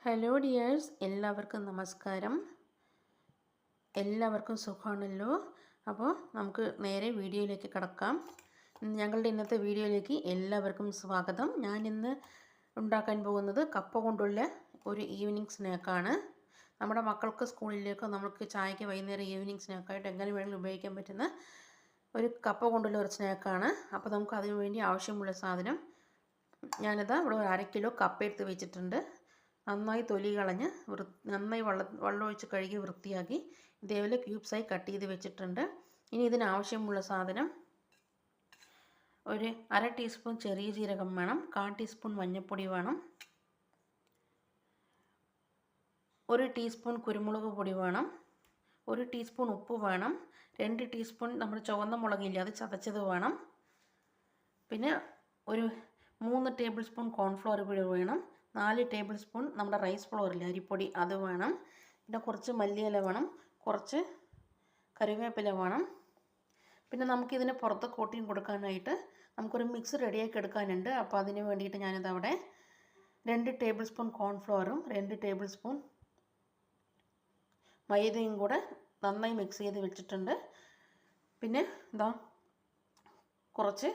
Hello dears, എല്ലാവർക്കും നമസ്കാരം. എല്ലാവർക്കും സുഖമാണല്ലോ. അപ്പോൾ നമുക്ക് നേരെ വീഡിയോയിലേക്ക് കടക്കാം. ഞങ്ങളുടെ ഇന്നത്തെ വീഡിയോയിലേക്ക് എല്ലാവർക്കും സ്വാഗതം. ഞാനിന്ന് ഉണ്ടാക്കാൻ പോകുന്നത് കപ്പ കൊണ്ടുള്ള ഒരു ഈവനിങ് സ്നാക്കാണ്. നമ്മുടെ മക്കൾക്ക് സ്കൂളിലേക്കോ നമുക്ക് ചായക്ക് വൈകുന്നേരം ഈവനിങ് സ്നാക്കായിട്ട് എങ്ങനെ വേണമെങ്കിലും ഉപയോഗിക്കാൻ പറ്റുന്ന ഒരു കപ്പ കൊണ്ടുള്ള ഒരു സ്നാക്കാണ്. അപ്പോൾ നമുക്ക് അതിനു വേണ്ടി ആവശ്യമുള്ള സാധനം ഞാനിതാ ഇവിടെ ഒരു 1/2 കിലോ കപ്പ എടുത്ത് വെച്ചിട്ടുണ്ട്. നന്നായി തൊലി കളഞ്ഞ് നന്നായി വെള്ളം ഒഴിച്ച് കഴുകി വൃത്തിയാക്കി ഇതേപോലെ ക്യൂബ്സായി കട്ട് ചെയ്ത് വെച്ചിട്ടുണ്ട്. ഇനി ഇതിനാവശ്യമുള്ള സാധനം ഒരു 1/2 ടീസ്പൂൺ ചെറിയ ജീരകം വേണം, 1/4 ടീസ്പൂൺ മഞ്ഞൾപ്പൊടി വേണം, 1 ടീസ്പൂൺ കുരുമുളക് പൊടി വേണം, 1 ടീസ്പൂൺ ഉപ്പ് വേണം, 2 ടീസ്പൂൺ നമ്മുടെ ചുവന്ന മുളകില്ല അത് ചതച്ചത് വേണം, പിന്നെ ഒരു 3 ടേബിൾ സ്പൂൺ കോൺഫ്ലവർ പൊടി വേണം, 4 ടേബിൾ സ്പൂൺ നമ്മുടെ റൈസ് ഫ്ലോറിൽ അരിപ്പൊടി അത് വേണം, പിന്നെ കുറച്ച് മല്ലിയില വേണം, കുറച്ച് കറിവേപ്പില വേണം. പിന്നെ നമുക്കിതിന് പുറത്ത് കോട്ടിങ് കൊടുക്കാനായിട്ട് നമുക്കൊരു മിക്സ് റെഡിയാക്കി എടുക്കാനുണ്ട്. അപ്പോൾ അതിന് വേണ്ടിയിട്ട് ഞാനിതവിടെ 2 ടേബിൾ സ്പൂൺ കോൺഫ്ലവറും 2 ടേബിൾ സ്പൂൺ മൈദയും കൂടെ നന്നായി മിക്സ് ചെയ്ത് വെച്ചിട്ടുണ്ട്. പിന്നെ ഇതാ കുറച്ച്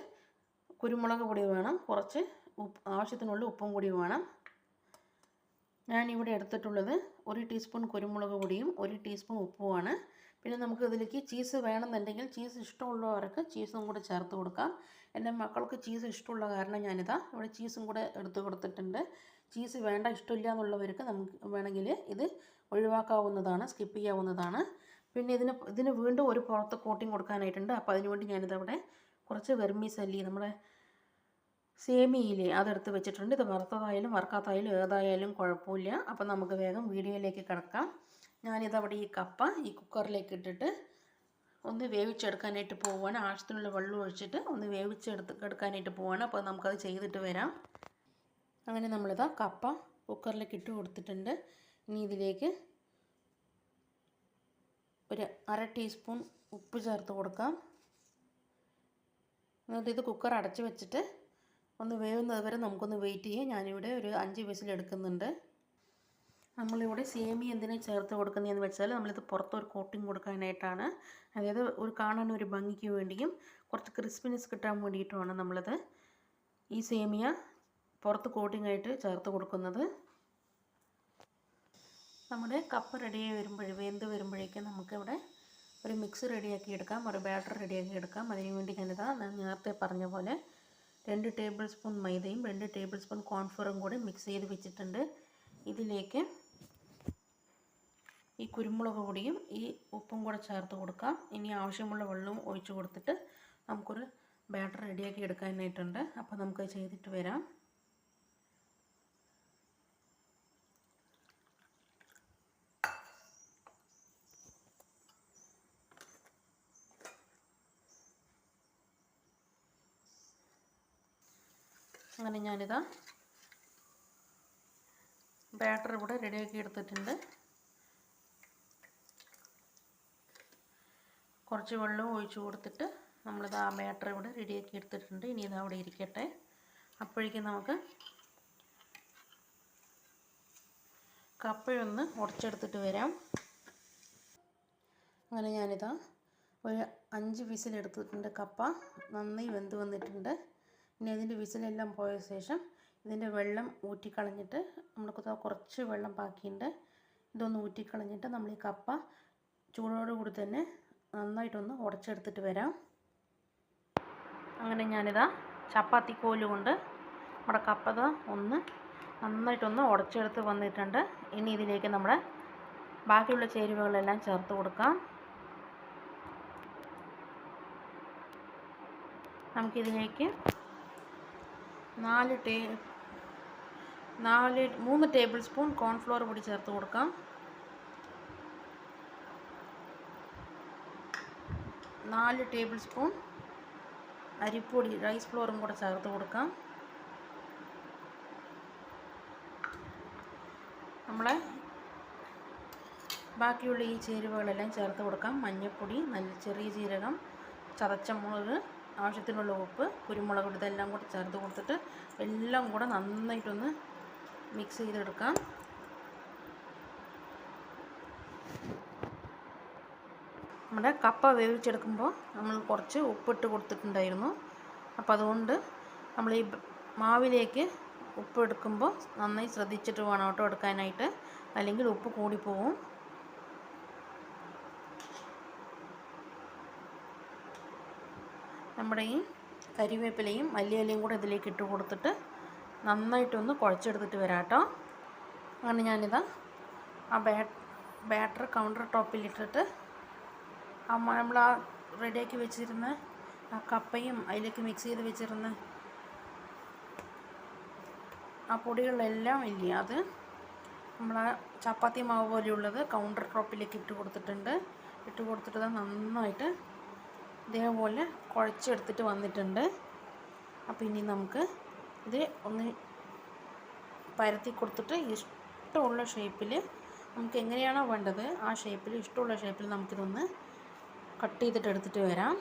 കുരുമുളക് പൊടി വേണം, കുറച്ച് ആവശ്യത്തിനുള്ള ഉപ്പും കൂടി വേണം. ഞാനിവിടെ എടുത്തിട്ടുള്ളത് 1 ടീസ്പൂൺ കുരുമുളക് പൊടിയും 1 ടീസ്പൂൺ ഉപ്പുമാണ്. പിന്നെ നമുക്ക് ഇതിലേക്ക് ചീസ് വേണമെന്നുണ്ടെങ്കിൽ ചീസ് ഇഷ്ടമുള്ളവർക്ക് ചീസും കൂടെ ചേർത്ത് കൊടുക്കാം. എൻ്റെ മക്കൾക്ക് ചീസ് ഇഷ്ടമുള്ള കാരണം ഞാനിതാ ഇവിടെ ചീസും കൂടെ എടുത്ത് കൊടുത്തിട്ടുണ്ട്. ചീസ് വേണ്ട ഇഷ്ടമില്ല എന്നുള്ളവർക്ക് നമുക്ക് വേണമെങ്കിൽ ഇത് ഒഴിവാക്കാവുന്നതാണ്, സ്കിപ്പ് ചെയ്യാവുന്നതാണ്. പിന്നെ ഇതിന് വീണ്ടും ഒരു പുറത്ത് കോട്ടിങ് കൊടുക്കാനായിട്ടുണ്ട്. അപ്പോൾ അതിനുവേണ്ടി ഞാനിതവിടെ കുറച്ച് വെർമിസെല്ലി നമ്മുടെ സേമിയില്ലേ അതെടുത്ത് വെച്ചിട്ടുണ്ട്. ഇത് വറുത്തതായാലും വറുക്കാത്തായാലും ഏതായാലും കുഴപ്പമില്ല. അപ്പം നമുക്ക് വേഗം വീഡിയോയിലേക്ക് കിടക്കാം. ഞാനിതവിടെ ഈ കപ്പ ഈ കുക്കറിലേക്ക് ഇട്ടിട്ട് ഒന്ന് വേവിച്ചെടുക്കാനായിട്ട് പോവുകയാണ്. ആവശ്യത്തിനുള്ള വെള്ളം ഒഴിച്ചിട്ട് ഒന്ന് എടുക്കാനായിട്ട് പോവുകയാണ്. അപ്പോൾ നമുക്കത് ചെയ്തിട്ട് വരാം. അങ്ങനെ നമ്മളിതാ കപ്പ കുക്കറിലേക്ക് ഇട്ട് കൊടുത്തിട്ടുണ്ട്. ഇനി ഇതിലേക്ക് ഒരു 1/2 ടീസ്പൂൺ ഉപ്പ് ചേർത്ത് കൊടുക്കാം. എന്നിട്ട് ഇത് കുക്കർ അടച്ച് വെച്ചിട്ട് ഒന്ന് വേവുന്നത് വരെ നമുക്കൊന്ന് വെയിറ്റ് ചെയ്യാം. ഞാനിവിടെ ഒരു 5 വിസിലെടുക്കുന്നുണ്ട്. നമ്മളിവിടെ സേമി എന്തിനാ ചേർത്ത് കൊടുക്കുന്നതെന്ന് വെച്ചാൽ നമ്മളിത് പുറത്തൊരു കോട്ടിങ് കൊടുക്കാനായിട്ടാണ്. അതായത് കാണാൻ ഒരു ഭംഗിക്ക് വേണ്ടിയും കുറച്ച് ക്രിസ്പിനെസ് കിട്ടാൻ വേണ്ടിയിട്ടുമാണ് നമ്മളിത് ഈ സേമിയ പുറത്ത് കോട്ടിങ് ആയിട്ട് ചേർത്ത് കൊടുക്കുന്നത്. നമ്മുടെ കപ്പ റെഡിയായി വെന്ത് വരുമ്പോഴേക്കും നമുക്കിവിടെ ഒരു മിക്സ് റെഡിയാക്കി എടുക്കാം, ഒരു ബാറ്റർ റെഡിയാക്കി എടുക്കാം. അതിനുവേണ്ടി ഞാൻ നേരത്തെ പറഞ്ഞ പോലെ 2 ടേബിൾ സ്പൂൺ മൈദയും 2 ടേബിൾ സ്പൂൺ കോൺഫ്ലവറും കൂടി മിക്സ് ചെയ്ത് വെച്ചിട്ടുണ്ട്. ഇതിലേക്ക് ഈ കുരുമുളക് പൊടിയും ഈ ഉപ്പും കൂടെ ചേർത്ത് കൊടുക്കാം. ഇനി ആവശ്യമുള്ള വെള്ളവും ഒഴിച്ച് കൊടുത്തിട്ട് നമുക്കൊരു ബാറ്റർ റെഡിയാക്കി എടുക്കാനായിട്ടുണ്ട്. അപ്പോൾ നമുക്ക് ചെയ്തിട്ട് വരാം. അങ്ങനെ ഞാനിതാ ബാറ്റർ ഇവിടെ റെഡിയാക്കി എടുത്തിട്ടുണ്ട്. കുറച്ച് വെള്ളവും ഒഴിച്ചു കൊടുത്തിട്ട് നമ്മളിത് ആ ബാറ്റർ ഇവിടെ റെഡിയാക്കി എടുത്തിട്ടുണ്ട്. ഇനി ഇത് അവിടെ ഇരിക്കട്ടെ. അപ്പോഴേക്കും നമുക്ക് കപ്പയൊന്ന് ഉടച്ചെടുത്തിട്ട് വരാം. അങ്ങനെ ഞാനിതാ ഒരു 5 വിസിലെടുത്തിട്ടുണ്ട്. കപ്പ നന്നായി വെന്ത് വന്നിട്ടുണ്ട്. ഇനി അതിൻ്റെ വിസിലെല്ലാം പോയ ശേഷം ഇതിൻ്റെ വെള്ളം ഊറ്റിക്കളഞ്ഞിട്ട് നമുക്ക് കുറച്ച് വെള്ളം ബാക്കിയുണ്ട്. ഇതൊന്ന് ഊറ്റിക്കളഞ്ഞിട്ട് നമ്മൾ ഈ കപ്പ ചൂടോടുകൂടി തന്നെ നന്നായിട്ടൊന്ന് ഉടച്ചെടുത്തിട്ട് വരാം. അങ്ങനെ ഞാനിതാ ചപ്പാത്തി കോല് കൊണ്ട് നമ്മുടെ കപ്പ ഒന്ന് നന്നായിട്ടൊന്ന് ഉടച്ചെടുത്ത് വന്നിട്ടുണ്ട്. ഇനി ഇതിലേക്ക് നമ്മുടെ ബാക്കിയുള്ള ചേരുവകളെല്ലാം ചേർത്ത് കൊടുക്കാം. നമുക്കിതിലേക്ക് 3 ടേബിൾ സ്പൂൺ കോൺഫ്ലവർ പൊടി ചേർത്ത് കൊടുക്കാം. 4 ടേബിൾ സ്പൂൺ അരിപ്പൊടി റൈസ് ഫ്ലോറും കൂടെ ചേർത്ത് കൊടുക്കാം. നമ്മളെ ബാക്കിയുള്ള ഈ ചേരുവകളെല്ലാം ചേർത്ത് കൊടുക്കാം. മഞ്ഞൾപ്പൊടി, നല്ല ചെറിയ ജീരകം, ചതച്ച മുളക്, ആവശ്യത്തിനുള്ള ഉപ്പ്, കുരുമുളക് ഇതെല്ലാം കൂടി ചേർത്ത് കൊടുത്തിട്ട് എല്ലാം കൂടെ നന്നായിട്ടൊന്ന് മിക്സ് ചെയ്തെടുക്കാം. നമ്മുടെ കപ്പ വേവിച്ചെടുക്കുമ്പോൾ നമ്മൾ കുറച്ച് ഉപ്പിട്ട് കൊടുത്തിട്ടുണ്ടായിരുന്നു. അപ്പോൾ അതുകൊണ്ട് നമ്മൾ ഈ മാവിലേക്ക് ഉപ്പ് എടുക്കുമ്പോൾ നന്നായി ശ്രദ്ധിച്ചിട്ട് വേണം കേട്ടോ എടുക്കാനായിട്ട്, അല്ലെങ്കിൽ ഉപ്പ് കൂടിപ്പോവും. നമ്മുടെ ഈ കരിവേപ്പിലയും മല്ലിയിലയും കൂടെ ഇതിലേക്ക് ഇട്ട് കൊടുത്തിട്ട് നന്നായിട്ടൊന്ന് കുഴച്ചെടുത്തിട്ട് വരാം കേട്ടോ. അങ്ങനെ ഞാനിതാ ആ ബാറ്റർ കൗണ്ടർ ടോപ്പിലിട്ടിട്ട് നമ്മൾ ആ റെഡിയാക്കി വെച്ചിരുന്ന ആ കപ്പയും അതിലേക്ക് മിക്സ് ചെയ്ത് വെച്ചിരുന്ന ആ പൊടികളെല്ലാം ഇല്ല, അത് നമ്മൾ ആ ചപ്പാത്തി മാവ് പോലെയുള്ളത് കൗണ്ടർ ടോപ്പിലേക്ക് ഇട്ട് കൊടുത്തിട്ട് നന്നായിട്ട് ഇതേപോലെ കുഴച്ചെടുത്തിട്ട് വന്നിട്ടുണ്ട്. അപ്പോൾ ഇനി നമുക്ക് ഇത് ഒന്ന് പരത്തി കൊടുത്തിട്ട് ഇഷ്ടമുള്ള ഷേപ്പിൽ നമുക്ക് എങ്ങനെയാണോ വേണ്ടത് ആ ഷേപ്പിൽ, ഇഷ്ടമുള്ള ഷേപ്പിൽ നമുക്കിതൊന്ന് കട്ട് ചെയ്തിട്ട് എടുത്തിട്ട് വരാം.